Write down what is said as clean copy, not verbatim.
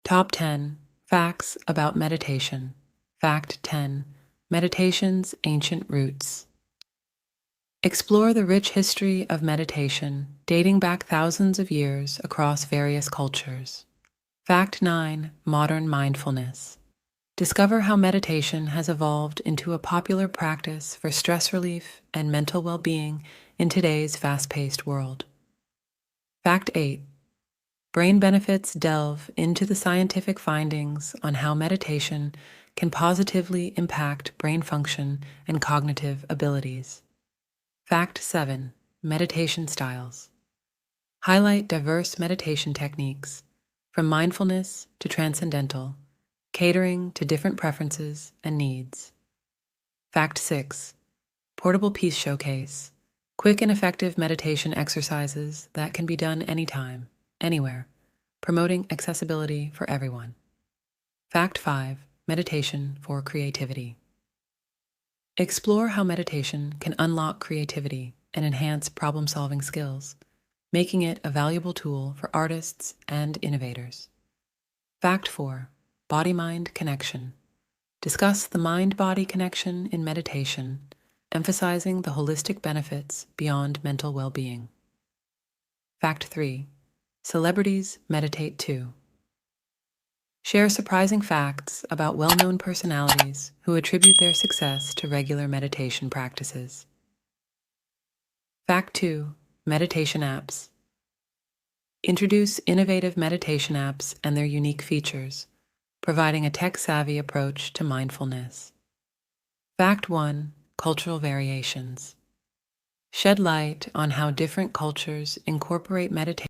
Top 10 Facts about Meditation. Fact 10 Meditation's Ancient Roots. Explore the rich history of meditation, dating back thousands of years across various cultures. Fact 9 Modern Mindfulness. Discover how meditation has evolved into a popular practice for stress relief and mental well-being in today's fast-paced world. Fact 8 Brain Benefits delve into the scientific findings on how meditation can positively impact brain function and cognitive abilities. Fact 7 Meditation Styles. Highlight diverse meditation techniques, from mindfulness to transcendental, catering to different preferences and needs. Fact 6 Portable Peace Showcase. Quick and effective meditation exercises that can be done anytime, anywhere, promoting accessibility for everyone. Fact 5 Meditation for Creativity. Explore how meditation can unlock creativity and enhance problem-solving skills, making it a valuable tool for artists and innovators. Fact 4 Body-mind connection. Discuss the mind-body connection in meditation, emphasizing the holistic benefits beyond mental well-being. Fact 3 Celebrities meditate too. Share surprising facts about well-known personalities who attribute their success to regular meditation practices. Fact 2 Meditation apps. Introduce innovative meditation apps and their unique features, providing a tech-savvy approach to mindfulness. Fact 1 Cultural variations. Shed light on how different cultures incorporate meditation